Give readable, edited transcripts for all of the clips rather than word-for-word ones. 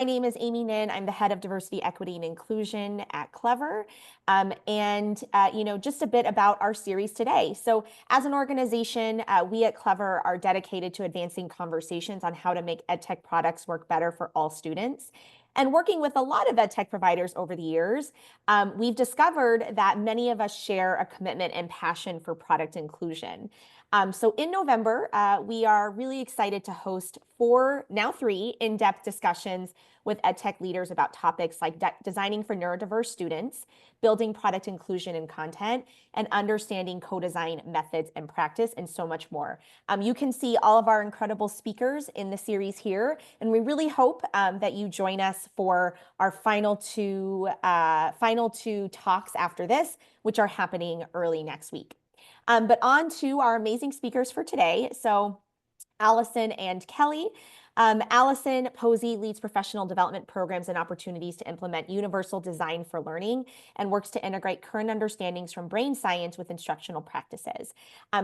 My name is Amy Nin. I'm the head of diversity, equity, and inclusion at Clever. Just a bit about our series today. So as an organization, we at Clever are dedicated to advancing conversations on how to make edtech products work better for all students. And working with a lot of edtech providers over the years, we've discovered that many of us share a commitment and passion for product inclusion. So in November, we are really excited to host now three in-depth discussions with edtech leaders about topics like designing for neurodiverse students, building product inclusion and content, and understanding co-design methods and practice, and so much more. You can see all of our incredible speakers in the series here, and we really hope that you join us for our final two talks after this, which are happening early next week. But on to our amazing speakers for today. So Allison and Kelli. Allison Posey leads professional development programs and opportunities to implement universal design for learning and works to integrate current understandings from brain science with instructional practices.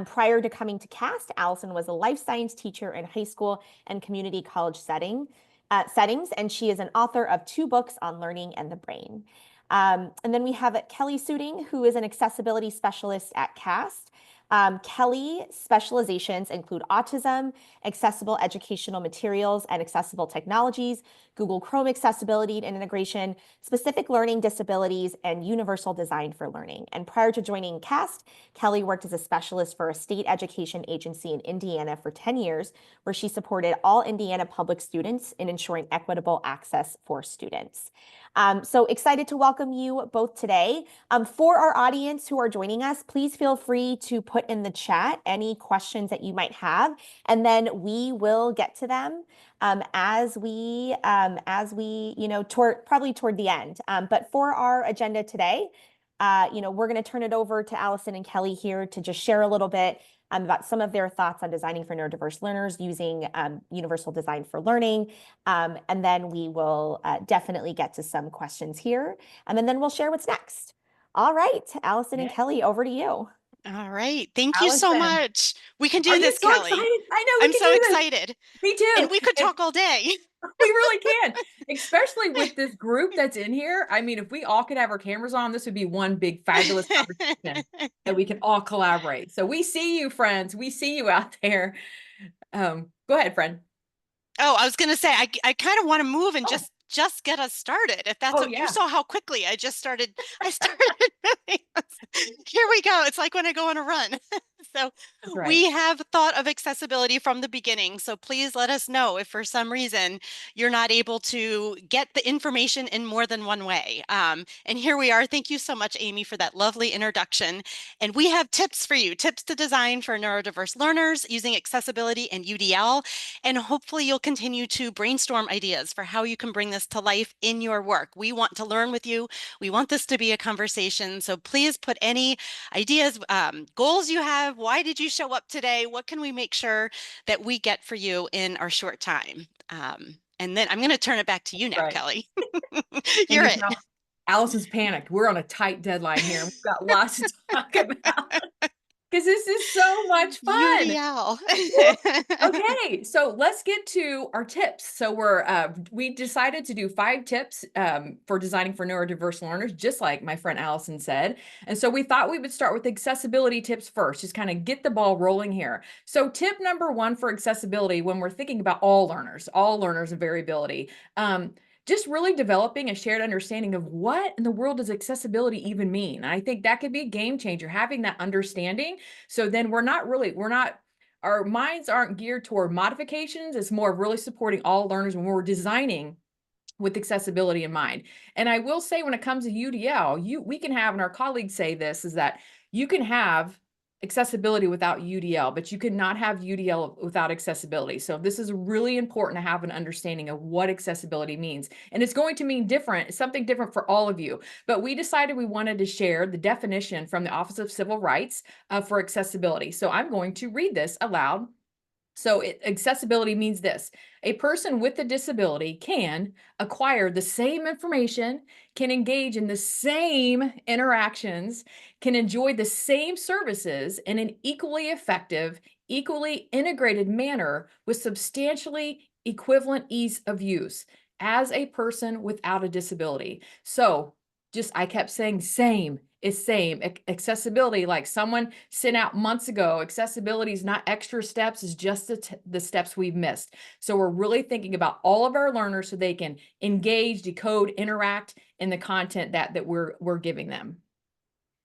Prior to coming to CAST, Allison was a life science teacher in high school and community college settings, and she is an author of 2 books on learning and the brain. And then we have Kelli Suding, who is an accessibility specialist at CAST. Kelli specializations include autism, accessible educational materials and accessible technologies, Google Chrome accessibility and integration, specific learning disabilities, and universal design for learning. And prior to joining CAST, Kelli worked as a specialist for a state education agency in Indiana for 10 years, where she supported all Indiana public students in ensuring equitable access for students. So excited to welcome you both today. For our audience who are joining us, please feel free to put in the chat any questions that you might have, and then we will get to them as we probably toward the end. But for our agenda today, we're going to turn it over to Allison and Kelli here to just share a little bit about some of their thoughts on designing for neurodiverse learners using universal design for learning. And then we will definitely get to some questions here. And then we'll share what's next. All right, Allison and Kelli, over to you. All right. Thank you so Allison, much. We can are do you this, so Kelli. excited? I know we I'm can so do this. excited. Me too. And we could talk all day. We really can, especially with this group that's in here. I mean, if we all could have our cameras on, this would be one big fabulous conversation that we can all collaborate. So we see you, friends. We see you out there. Go ahead, friend. Oh, I was going to say, I kind of want to move and just get us started. If that's yeah. You saw how quickly I started. Here we go. It's like when I go on a run. So right. We have thought of accessibility from the beginning. So please let us know if for some reason you're not able to get the information in more than one way. And here we are. Thank you so much, Amy, for that lovely introduction. And we have tips for you, tips to design for neurodiverse learners using accessibility and UDL. And hopefully you'll continue to brainstorm ideas for how you can bring this to life in your work. We want to learn with you. We want this to be a conversation. So please put any ideas, goals you have. Why did you show up today? What can we make sure that we get for you in our short time? And then I'm going to turn it back to you now, Kelli. You're it. Allison's panicked. We're on a tight deadline here. We've got lots to talk about because this is so much fun. UDL. Okay, so let's get to our tips. So we decided to do 5 tips for designing for neurodiverse learners, just like my friend Allison said. And so we thought we would start with accessibility tips first, just kind of get the ball rolling here. So tip number 1 for accessibility, when we're thinking about all learners and variability, just really developing a shared understanding of what in the world does accessibility even mean. I think that could be a game changer, having that understanding. So then our minds aren't geared toward modifications. It's more of really supporting all learners when we're designing with accessibility in mind. And I will say, when it comes to UDL, we can have, and our colleagues say this, is that you can have accessibility without UDL, but you cannot have UDL without accessibility. So this is really important to have an understanding of what accessibility means. And it's going to mean something different for all of you. But we decided we wanted to share the definition from the Office of Civil Rights for accessibility. So I'm going to read this aloud. So accessibility means this: a person with a disability can acquire the same information, can engage in the same interactions, can enjoy the same services in an equally effective, equally integrated manner with substantially equivalent ease of use. as a person without a disability. So I kept saying same is same. Accessibility, like someone sent out months ago, accessibility is not extra steps, is just the steps we've missed. So we're really thinking about all of our learners so they can engage, decode, interact in the content that we're giving them.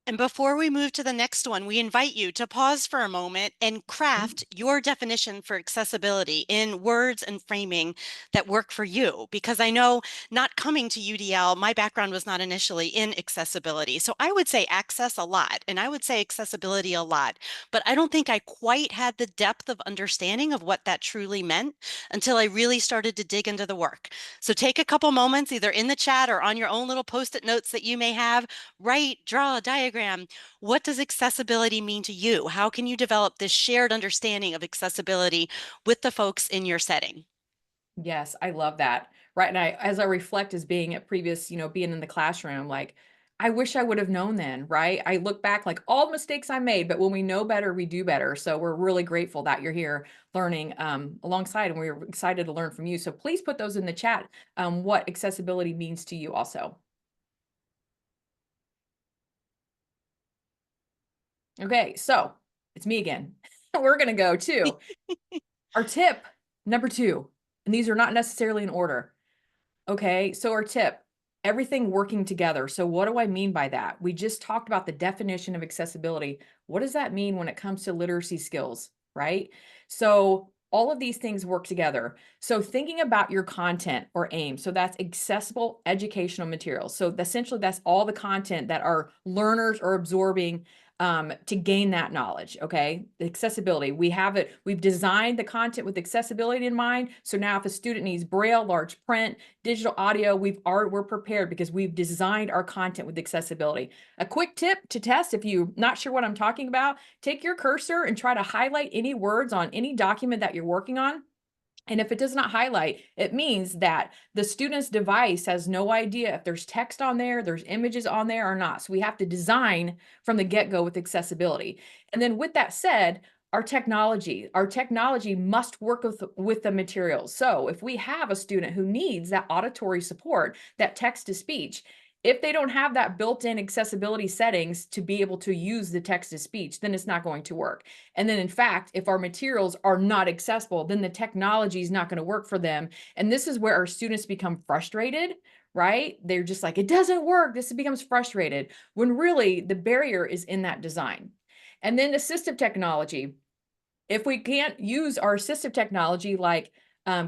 And before we move to the next one, we invite you to pause for a moment and craft your definition for accessibility in words and framing that work for you. Because I know, not coming to UDL, my background was not initially in accessibility. So I would say access a lot, and I would say accessibility a lot. But I don't think I quite had the depth of understanding of what that truly meant until I really started to dig into the work. So take a couple moments, either in the chat or on your own little post-it notes that you may have. Write, draw a diagram. What does accessibility mean to you? How can you develop this shared understanding of accessibility with the folks in your setting? Yes, I love that. Right. And as I reflect as being at previous, being in the classroom, like, I wish I would have known then, right? I look back like all the mistakes I made, but when we know better, we do better. So we're really grateful that you're here learning alongside, and we're excited to learn from you. So please put those in the chat, what accessibility means to you also. Okay, so it's me again. We're going to go to our tip number 2, and these are not necessarily in order. Okay, so our tip, everything working together. So what do I mean by that? We just talked about the definition of accessibility. What does that mean when it comes to literacy skills, right? So all of these things work together. So thinking about your content or aim. So that's accessible educational materials. So essentially that's all the content that our learners are absorbing to gain that knowledge. Okay. Accessibility. We've designed the content with accessibility in mind. So now if a student needs Braille, large print, digital audio, we're prepared because we've designed our content with accessibility. A quick tip to test, if you're not sure what I'm talking about, take your cursor and try to highlight any words on any document that you're working on. And if it does not highlight, it means that the student's device has no idea if there's text on there, there's images on there or not. So we have to design from the get-go with accessibility. And then with that said, our technology must work with the materials. So if we have a student who needs that auditory support, that text to speech, if they don't have that built-in accessibility settings to be able to use the text to speech, then it's not going to work. And then in fact, if our materials are not accessible, then the technology is not going to work for them. And this is where our students become frustrated, right? They're just like, it doesn't work. This becomes frustrated when really the barrier is in that design. And then assistive technology. If we can't use our assistive technology like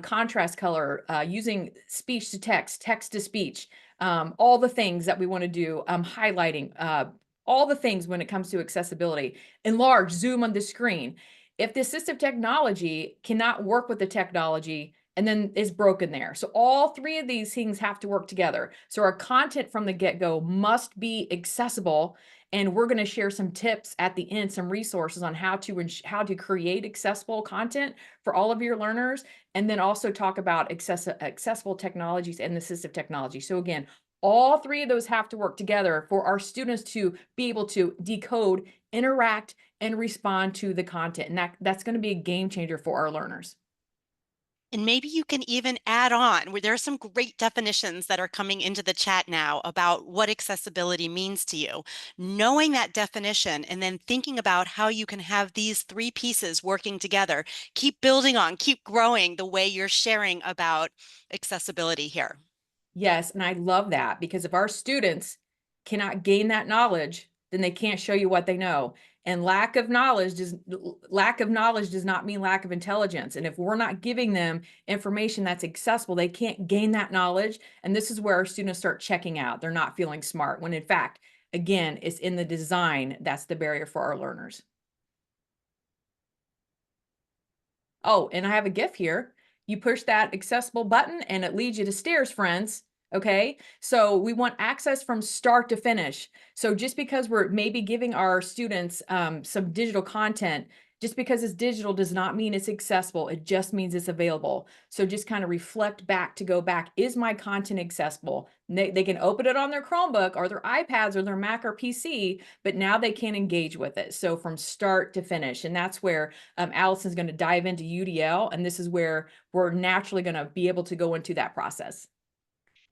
contrast color, using speech to text, text to speech, all the things that we want to do, highlighting, all the things when it comes to accessibility, enlarge, zoom on the screen. If the assistive technology cannot work with the technology, and then is broken there. So all 3 of these things have to work together. So our content from the get-go must be accessible. And we're going to share some tips at the end, some resources on how to create accessible content for all of your learners. And then also talk about accessible technologies and assistive technology. So again, all 3 of those have to work together for our students to be able to decode, interact, and respond to the content. And that's going to be a game changer for our learners. And maybe you can even add on, where there are some great definitions that are coming into the chat now about what accessibility means to you. Knowing that definition and then thinking about how you can have these 3 pieces working together, keep building on, keep growing the way you're sharing about accessibility here. Yes, and I love that, because if our students cannot gain that knowledge, then they can't show you what they know. And lack of knowledge does not mean lack of intelligence. And if we're not giving them information that's accessible, they can't gain that knowledge. And this is where our students start checking out. They're not feeling smart, when in fact, again, it's in the design that's the barrier for our learners. Oh, and I have a GIF here. You push that accessible button and it leads you to stairs, friends. Okay, so we want access from start to finish. So just because we're maybe giving our students some digital content, just because it's digital does not mean it's accessible. It just means it's available. So just kind of reflect back to go back. Is my content accessible? They can open it on their Chromebook or their iPads or their Mac or PC, but now they can engage with it. So from start to finish. And that's where Allison's going to dive into UDL. And this is where we're naturally going to be able to go into that process.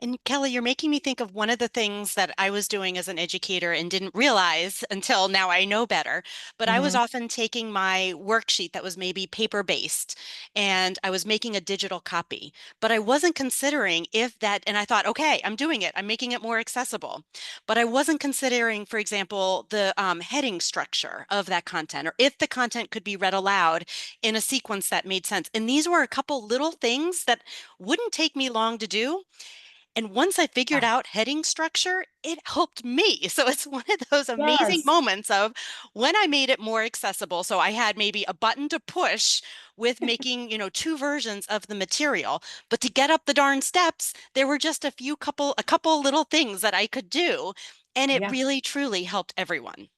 And Kelli, you're making me think of one of the things that I was doing as an educator and didn't realize until now I know better. But I was Mhm. often taking my worksheet that was maybe paper-based and I was making a digital copy. But I wasn't considering if that, and I thought, okay, I'm doing it. I'm making it more accessible. But I wasn't considering, for example, the heading structure of that content or if the content could be read aloud in a sequence that made sense. And these were a couple little things that wouldn't take me long to do. And once I figured Yeah. out heading structure, it helped me. So it's one of those amazing Yes. moments of when I made it more accessible. So I had maybe a button to push with making, two versions of the material, but to get up the darn steps, there were just a couple little things that I could do. And it Yeah. really, truly helped everyone.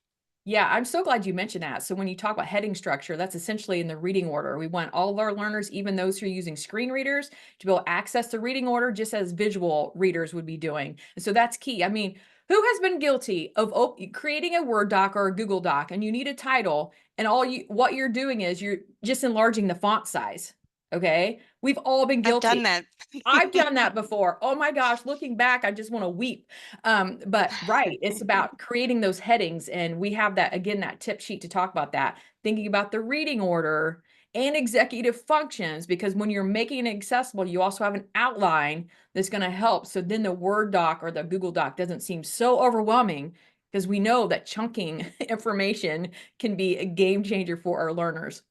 Yeah, I'm so glad you mentioned that. So when you talk about heading structure, that's essentially in the reading order. We want all of our learners, even those who are using screen readers, to be able to access the reading order just as visual readers would be doing. And so that's key. I mean, who has been guilty of creating a Word doc or a Google Doc and you need a title and what you're doing is you're just enlarging the font size. Okay? We've all been I've guilty. done that. I've done that before. Oh my gosh, looking back, I just want to weep. But right, it's about creating those headings. And we have that, again, that tip sheet to talk about that, thinking about the reading order and executive functions, because when you're making it accessible, you also have an outline that's going to help. So then the Word doc or the Google Doc doesn't seem so overwhelming because we know that chunking information can be a game changer for our learners.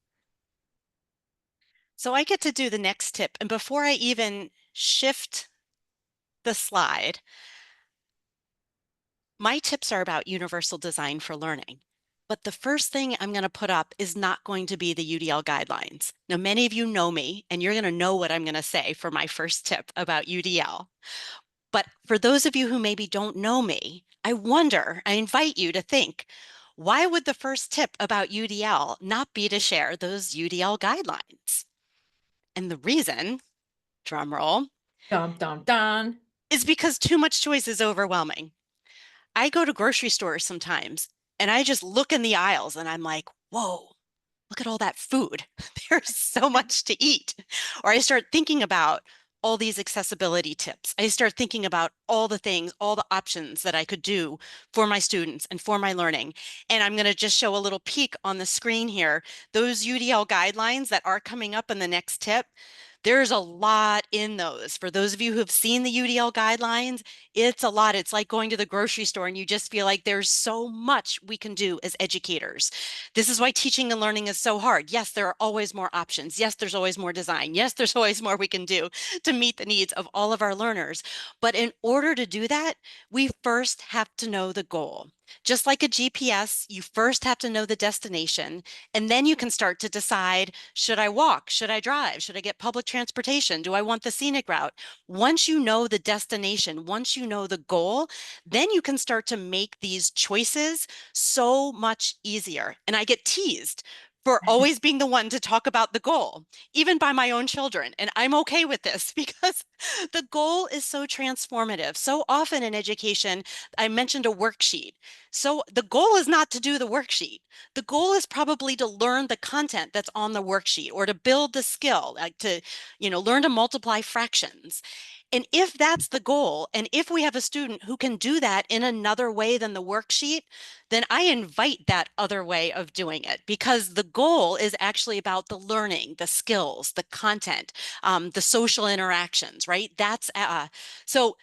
So I get to do the next tip. And before I even shift the slide, my tips are about universal design for learning. But the first thing I'm going to put up is not going to be the UDL guidelines. Now, many of you know me, and you're going to know what I'm going to say for my first tip about UDL. But for those of you who maybe don't know me, I invite you to think, why would the first tip about UDL not be to share those UDL guidelines? And the reason, drum roll, Dum, dum, dum. is because too much choice is overwhelming. I go to grocery stores sometimes and I just look in the aisles and I'm like, whoa, look at all that food. There's so much to eat. Or I start thinking about all these accessibility tips. I start thinking about all the things, all the options that I could do for my students and for my learning. And I'm going to just show a little peek on the screen here. Those UDL guidelines that are coming up in the next tip, there's a lot in those. For those of you who have seen the UDL guidelines, it's a lot. It's like going to the grocery store and you just feel like there's so much we can do as educators. This is why teaching and learning is so hard. Yes, there are always more options. Yes, there's always more design. Yes, there's always more we can do to meet the needs of all of our learners. But in order to do that, we first have to know the goal. Just like a GPS, you first have to know the destination, and then you can start to decide, should I walk? Should I drive? Should I get public transportation? Do I want the scenic route? Once you know the destination, once you know the goal, then you can start to make these choices so much easier. And I get teased for always being the one to talk about the goal, even by my own children. And I'm okay with this because the goal is so transformative. So often in education, I mentioned a worksheet. So the goal is not to do the worksheet. The goal is probably to learn the content that's on the worksheet or to build the skill, like to, learn to multiply fractions. And if that's the goal, and if we have a student who can do that in another way than the worksheet, then I invite that other way of doing it because the goal is actually about the learning, the skills, the content, the social interactions, right? So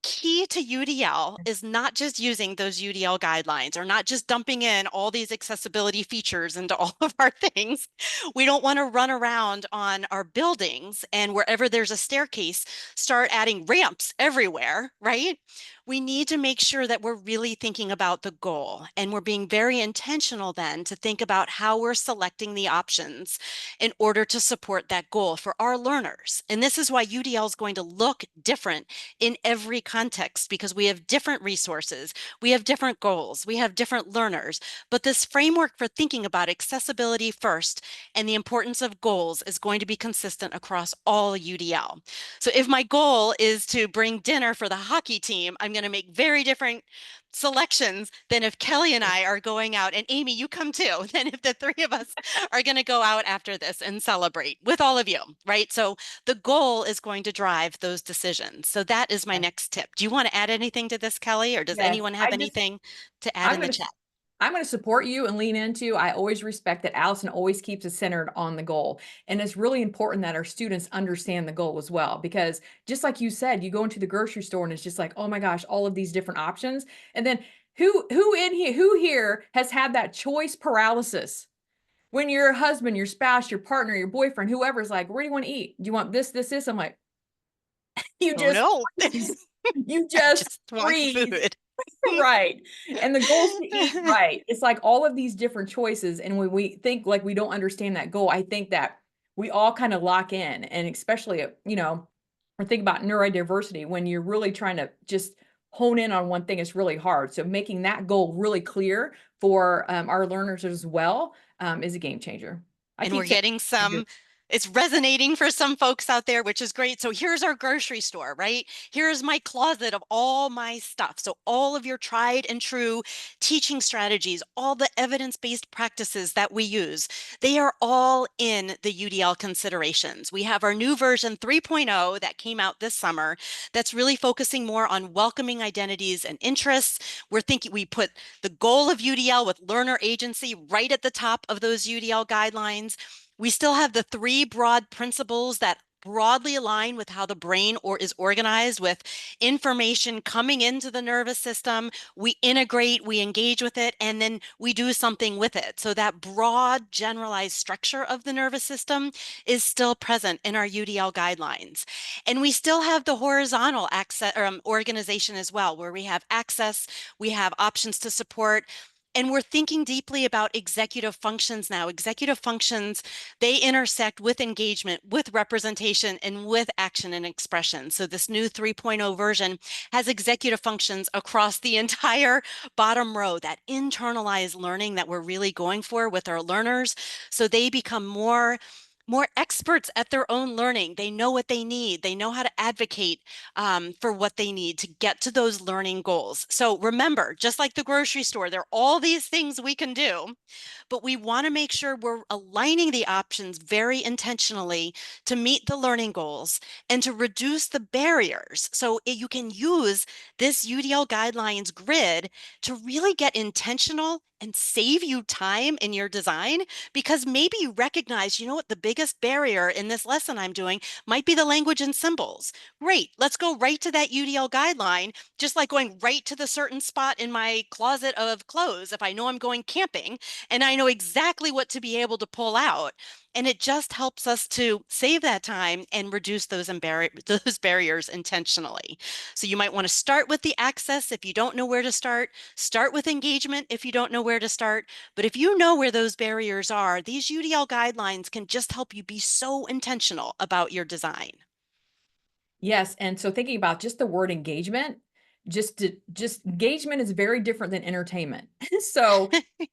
key to UDL is not just using those UDL guidelines or not just dumping in all these accessibility features into all of our things. We don't want to run around on our buildings and wherever there's a staircase, start adding ramps everywhere, right? We need to make sure that we're really thinking about the goal and we're being very intentional then to think about how we're selecting the options in order to support that goal for our learners. And this is why UDL is going to look different in every context because we have different resources, we have different goals, we have different learners. But this framework for thinking about accessibility first and the importance of goals is going to be consistent across all UDL. So if my goal is to bring dinner for the hockey team, I'm going to make very different selections than if Kelli and I are going out, and Amy, you come too, than if the three of us are going to go out after this and celebrate with all of you, right? So the goal is going to drive those decisions. So that is my next tip. Do you want to add anything to this, Kelli, or does Yes, anyone have anything to add I'm in the gonna chat? I'm going to support you and lean into. I always respect that Allison always keeps us centered on the goal. And it's really important that our students understand the goal as well. Because just like you said, you go into the grocery store and it's just like, oh my gosh, all of these different options. And then who here has had that choice paralysis? When your husband, your spouse, your partner, your boyfriend, whoever's like, where do you want to eat? Do you want this? I'm like, you Oh just no, freeze. You I just just want freeze. food. Right. And the goal is to eat right. It's like all of these different choices. And when we think like we don't understand that goal, I think that we all kind of lock in. And especially, or think about neurodiversity, when you're really trying to just hone in on one thing, it's really hard. So making that goal really clear for our learners as well is a game changer. I And keep we're saying, getting it's resonating for some folks out there, which is great. So here's our grocery store, right? Here's my closet of all my stuff. So all of your tried and true teaching strategies, all the evidence-based practices that we use, they are all in the UDL considerations. We have our new version 3.0 that came out this summer that's really focusing more on welcoming identities and interests. We put the goal of UDL with learner agency right at the top of those UDL guidelines. We still have the three broad principles that broadly align with how the brain is organized, with information coming into the nervous system. We integrate, we engage with it, and then we do something with it. So that broad generalized structure of the nervous system is still present in our UDL guidelines. And we still have the horizontal access organization as well, where we have access, we have options to support, and we're thinking deeply about executive functions now. Executive functions, they intersect with engagement, with representation, and with action and expression. So this new 3.0 version has executive functions across the entire bottom row, that internalized learning that we're really going for with our learners. So they become more experts at their own learning. They know what they need. They know how to advocate for what they need to get to those learning goals. So remember, just like the grocery store, there are all these things we can do, but we want to make sure we're aligning the options very intentionally to meet the learning goals and to reduce the barriers. So you can use this UDL guidelines grid to really get intentional and save you time in your design, because maybe you recognize, you know what, the biggest barrier in this lesson I'm doing might be the language and symbols. Great, let's go right to that UDL guideline, just like going right to the certain spot in my closet of clothes if I know I'm going camping and I know exactly what to be able to pull out. And it just helps us to save that time and reduce those barriers intentionally. So you might want to start with the access if you don't know where to start with engagement if you don't know where to start. But if you know where those barriers are, these UDL guidelines can just help you be so intentional about your design. yes. And so thinking about just the word engagement, just engagement is very different than entertainment. So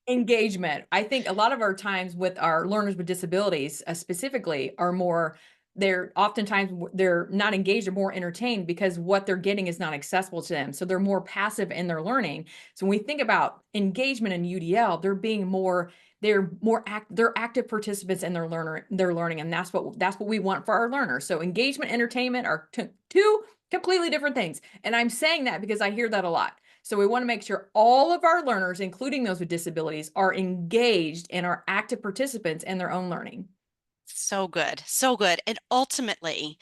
engagement, I think a lot of our times with our learners with disabilities specifically are more, they're oftentimes they're not engaged or more entertained because what they're getting is not accessible to them. So they're more passive in their learning. So when we think about engagement in UDL, they're active participants in their learning, and that's what we want for our learners. So engagement, entertainment are two completely different things, and I'm saying that because I hear that a lot. So we want to make sure all of our learners, including those with disabilities, are engaged and are active participants in their own learning. So good, so good. And ultimately,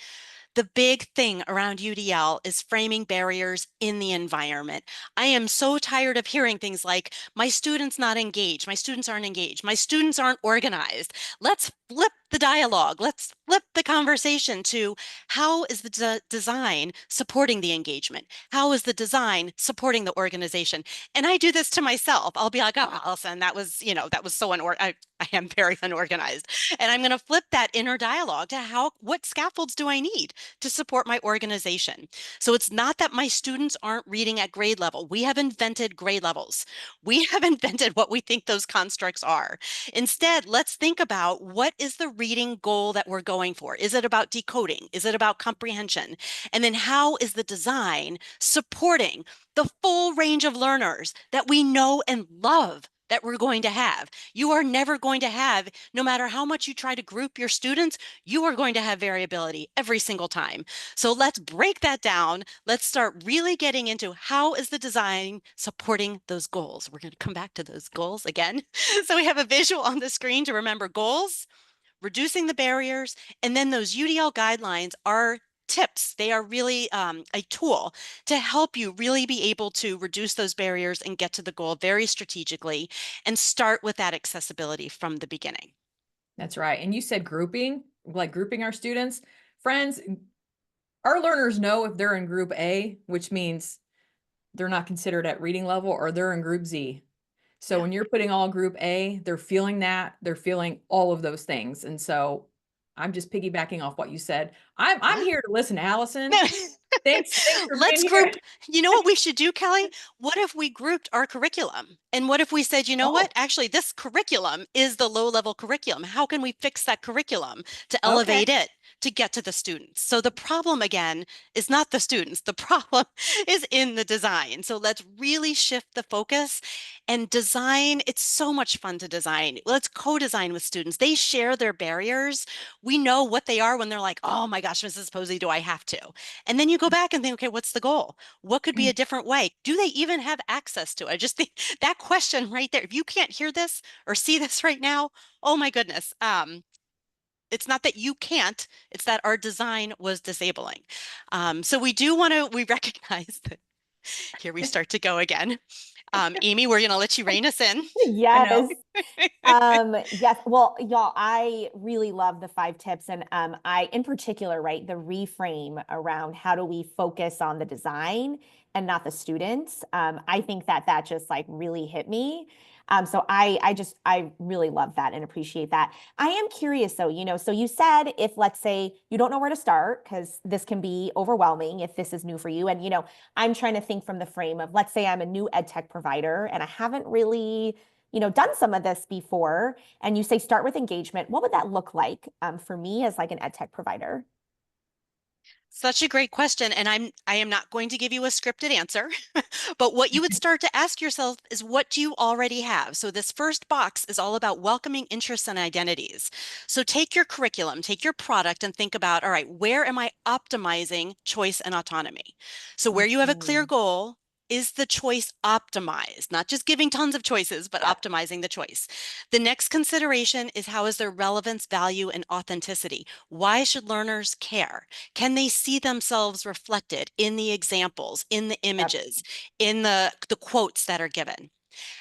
the big thing around UDL is framing barriers in the environment. I am so tired of hearing things like, my students not engaged, my students aren't engaged, my students aren't organized. Let's flip the dialogue. Let's flip the conversation to, how is the design supporting the engagement? How is the design supporting the organization? And I do this to myself. I'll be like, oh, Allison, that was so unorganized. I am very unorganized. And I'm going to flip that inner dialogue to what scaffolds do I need? to support my organization. So it's not that my students aren't reading at grade level. We have invented grade levels. We have invented what we think those constructs are. Instead, let's think about what is the reading goal that we're going for? Is it about decoding? Is it about comprehension? And then how is the design supporting the full range of learners that we know and love that we're going to have? You are never going to have, no matter how much you try to group your students, you are going to have variability every single time. So let's break that down. Let's start really getting into how is the design supporting those goals. We're going to come back to those goals again. So we have a visual on the screen to remember goals, reducing the barriers, and then those UDL guidelines are tips. They are really a tool to help you really be able to reduce those barriers and get to the goal very strategically and start with that accessibility from the beginning. That's right. And you said grouping, like grouping our students. Friends, our learners know if they're in group A, which means they're not considered at reading level, or they're in group Z. So when you're putting all group A, they're feeling that, they're feeling all of those things. And so I'm just piggybacking off what you said. I'm here to listen, Allison. Thanks for Let's being here. group. You know what we should do, Kelli? What if we grouped our curriculum? And what if we said, you know what? Actually, this curriculum is the low-level curriculum. How can we fix that curriculum to elevate it to get to the students? So the problem, again, is not the students. The problem is in the design. So let's really shift the focus and design. It's so much fun to design. Let's co-design with students. They share their barriers. We know what they are when they're like, oh my gosh, Mrs. Posey, do I have to? And then you go back and think, okay, what's the goal? What could be a different way? Do they even have access to it? I just think that question right there, if you can't hear this or see this right now, oh my goodness. It's not that you can't, it's that our design was disabling. So we do want to, we recognize that here we start to go again. Amy, we're going to let you rein us in. Yes. Yes. Well, y'all, I really love the 5 tips. And I, in particular, right, the reframe around how do we focus on the design and not the students. I think that just like really hit me. So I really love that and appreciate that. I am curious though, so you said if, let's say, you don't know where to start, because this can be overwhelming if this is new for you. And, I'm trying to think from the frame of, let's say I'm a new ed tech provider and I haven't really, done some of this before. And you say start with engagement. What would that look like for me as like an ed tech provider? Such a great question. And I am not going to give you a scripted answer, but what you would start to ask yourself is, what do you already have? So this first box is all about welcoming interests and identities. So take your curriculum, take your product and think about, all right, where am I optimizing choice and autonomy? So where you have a clear goal, is the choice optimized? Not just giving tons of choices, but optimizing the choice. The next consideration is, how is their relevance, value, and authenticity? Why should learners care? Can they see themselves reflected in the examples, in the images, in the quotes that are given?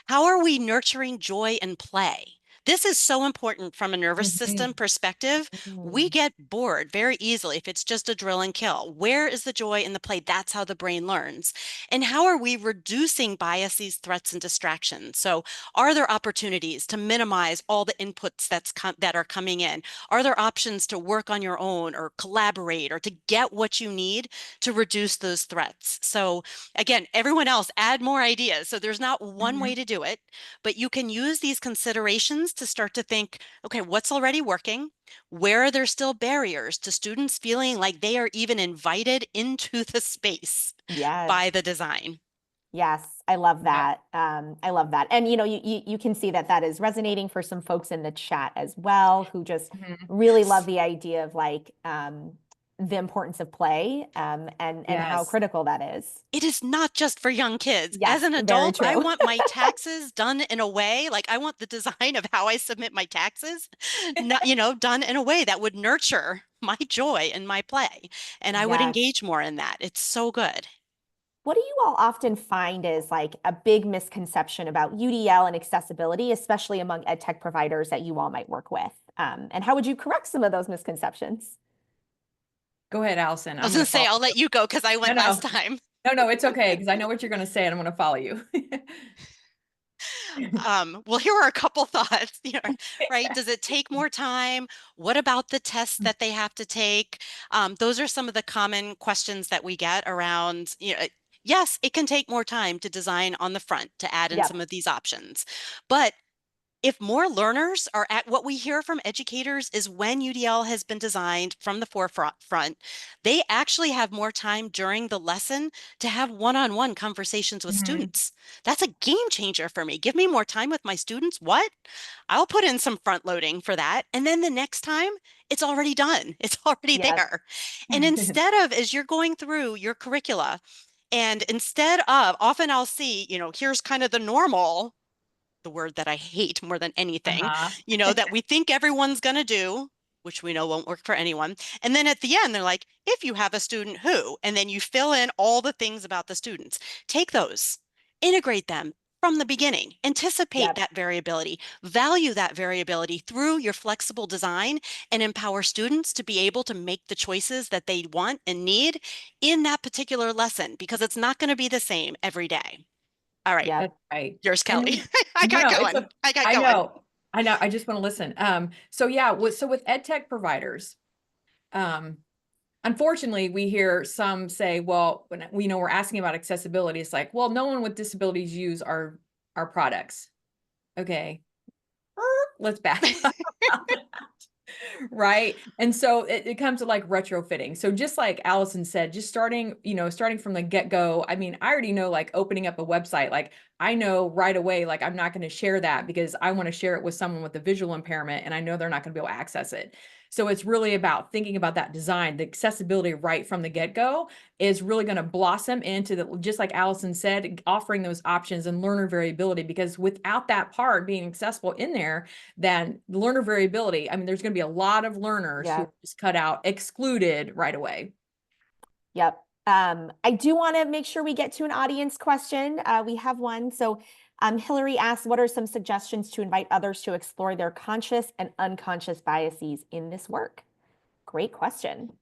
How are we nurturing joy and play? This is so important from a nervous system perspective. We get bored very easily if it's just a drill and kill. Where is the joy in the play? That's how the brain learns. And how are we reducing biases, threats, and distractions? So are there opportunities to minimize all the inputs that are coming in? Are there options to work on your own or collaborate or to get what you need to reduce those threats? So again, everyone else add more ideas. So there's not one way to do it, but you can use these considerations to start to think, okay, what's already working? Where are there still barriers to students feeling like they are even invited into the space by the design? Yes, I love that. I love that. And you can see that is resonating for some folks in the chat as well, who just really love the idea of like the importance of play and how critical that is. It is not just for young kids. Yes, as an very adult, true. I want my taxes done in a way, like I want the design of how I submit my taxes, not, done in a way that would nurture my joy and my play. And I would engage more in that. It's so good. What do you all often find is like a big misconception about UDL and accessibility, especially among ed tech providers that you all might work with? And how would you correct some of those misconceptions? Go ahead, Allison. I was going to say, I'll let you go because I went last time. No, it's okay, because I know what you're going to say and I'm going to follow you. Well, here are a couple thoughts, right? Does it take more time? What about the tests that they have to take? Those are some of the common questions that we get around, yes, it can take more time to design on the front to add in some Yep. of these options, but if more learners are at what we hear from educators is when UDL has been designed from the forefront, they actually have more time during the lesson to have one-on-one conversations with Mhm. students. That's a game changer for me. Give me more time with my students. What? I'll put in some front loading for that. And then the next time, it's already done. It's already Yes. there. And instead of, as you're going through your curricula, and instead of, often I'll see, here's kind of the normal, the word that I hate more than anything, Uh-huh. that we think everyone's going to do, which we know won't work for anyone. And then at the end, they're like, if you have a student who, and then you fill in all the things about the students, take those, integrate them from the beginning, anticipate Yep. that variability, value that variability through your flexible design, and empower students to be able to make the choices that they want and need in that particular lesson, because it's not going to be the same every day. All right. Yep. That's right. Yours, And Kelli. we, I got no, it's going. a, I got I going. know, I know. I just want to listen. So yeah, so with edtech providers, um, unfortunately, we hear some say, well, when we know we're asking about accessibility, it's like, well, no one with disabilities use our products. Okay, let's back up. Right. And so it comes to like retrofitting. So just like Allison said, just starting from the get-go. I mean, I already know like opening up a website, like I know right away, like I'm not going to share that because I want to share it with someone with a visual impairment and I know they're not going to be able to access it. So it's really about thinking about that design, the accessibility right from the get-go is really going to blossom into the, just like Allison said, offering those options and learner variability, because without that part being accessible in there, then learner variability, I mean, there's going to be a lot of learners who Yeah. are just cut out, excluded right away. Yep. I do want to make sure we get to an audience question. We have one. So Hillary asks, what are some suggestions to invite others to explore their conscious and unconscious biases in this work? Great question.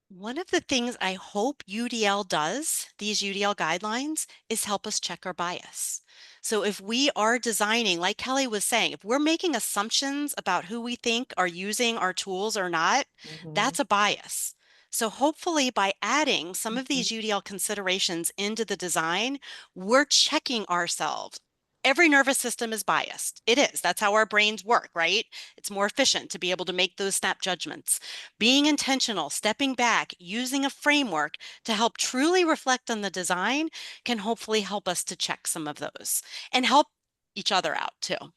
One of the things I hope UDL does, these UDL guidelines, is help us check our bias. So if we are designing, like Kelli was saying, if we're making assumptions about who we think are using our tools or not, Mhm. that's a bias. So hopefully by adding some of these UDL considerations into the design, we're checking ourselves. Every nervous system is biased. It is. That's how our brains work, right? It's more efficient to be able to make those snap judgments. Being intentional, stepping back, using a framework to help truly reflect on the design can hopefully help us to check some of those and help each other out too.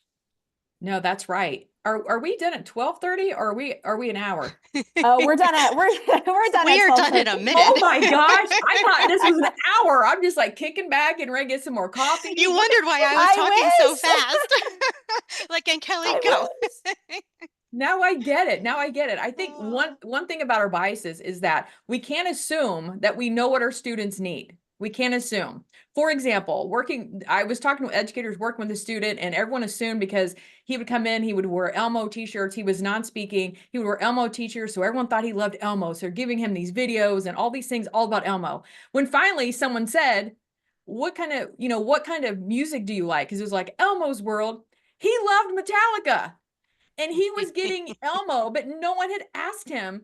No, that's right. Are we done at 12:30 or are we an hour? Oh, we're done at we're done We at are done in a 12:30. Oh minute. my gosh, I thought this was an hour. I'm just like kicking back and ready to get some more coffee. You What? wondered why I was talking I so wish. fast. Like, and Kelli, I go. wish. Now I get it. Now I get it. I think Oh. one thing about our biases is that we can't assume that we know what our students need. We can't assume. For example, I was talking to educators working with a student, and everyone assumed because he would come in, he would wear Elmo t-shirts, he was non-speaking, he would wear Elmo t-shirts, so everyone thought he loved Elmo. So they're giving him these videos and all these things all about Elmo. When finally someone said, what kind of music do you like? Because it was like Elmo's World. He loved Metallica. And he was getting Elmo, but no one had asked him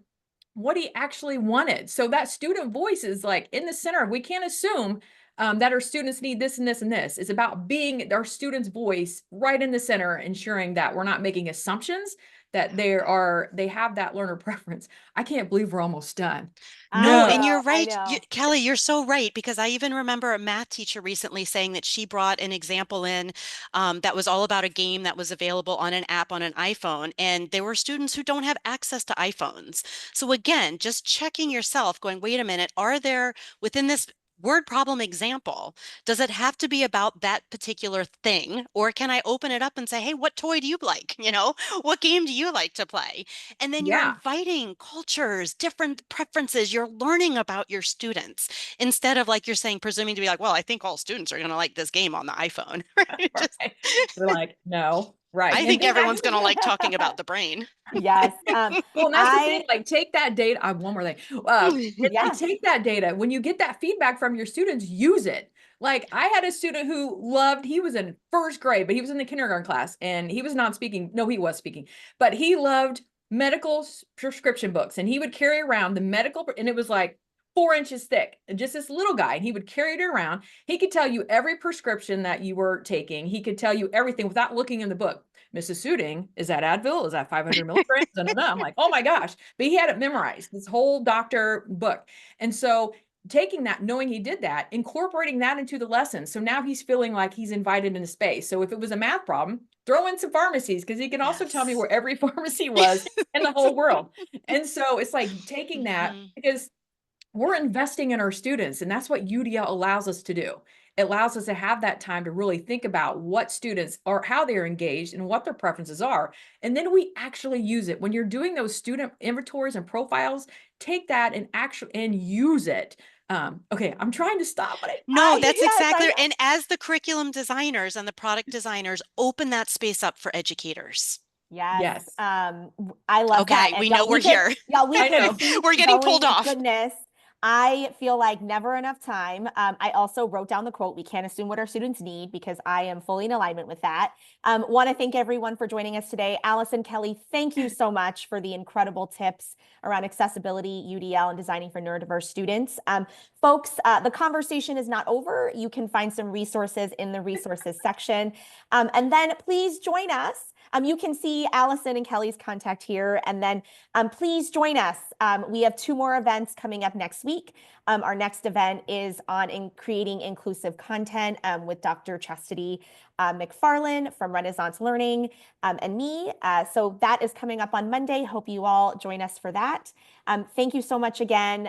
what he actually wanted. So that student voice is like in the center. We can't assume that our students need this and this and this. It's about being our students' voice right in the center, ensuring that we're not making assumptions that they have that learner preference. I can't believe we're almost done. No, I No. and you're know. I right. know. Kelli, you're so right, because I even remember a math teacher recently saying that she brought an example in that was all about a game that was available on an app on an iPhone. And there were students who don't have access to iPhones. So again, just checking yourself, going, wait a minute, are there within this word problem example, does it have to be about that particular thing? Or can I open it up and say, hey, what toy do you like? What game do you like to play? And then you're Yeah. inviting cultures, different preferences. You're learning about your students instead of, like you're saying, presuming to be like, well, I think all students are going to like this game on the iPhone. Right? Just Right. We're like, no. Right. I And think then everyone's going to like talking about the brain. Yes. well, and that's the thing, like take that data. I have one more thing. Yeah. Take that data. When you get that feedback from your students, use it. Like I had a student who he was in first grade, but he was in the kindergarten class and he was not speaking. No, he was speaking, but he loved medical prescription books and he would carry around the medical, and it was like 4 inches thick, and just this little guy, and he would carry it around. He could tell you every prescription that you were taking. He could tell you everything without looking in the book. Mrs. Suding, is that Advil? Is that 500 milligrams? I'm like, oh my gosh. But he had it memorized, this whole doctor book. And so taking that, knowing he did that, incorporating that into the lesson. So now he's feeling like he's invited into space. So if it was a math problem, throw in some pharmacies, because he can also tell me where every pharmacy was in the whole world. And so it's like taking that, because we're investing in our students, and that's what UDL allows us to do. It allows us to have that time to really think about what students are, how they're engaged and what their preferences are. And then we actually use it. When you're doing those student inventories and profiles, take that and use it. Okay, I'm trying to stop, but no, that's exactly. And as the curriculum designers and the product designers, open that space up for educators. Yes. I love that. Okay, we know we're here. Y'all, we could we're getting pulled off. Goodness. I feel like never enough time. I also wrote down the quote, we can't assume what our students need, because I am fully in alignment with that. Want to thank everyone for joining us today. Allison, Kelli, thank you so much for the incredible tips around accessibility, UDL, and designing for neurodiverse students. Folks, the conversation is not over. You can find some resources in the resources section. And then please join us. You can see Allison and Kelli's contact here, and then please join us. We have 2 more events coming up next week. Our next event is on creating inclusive content with Dr. Chastity McFarlane from Renaissance Learning and me. So that is coming up on Monday. Hope you all join us for that. Thank you so much again.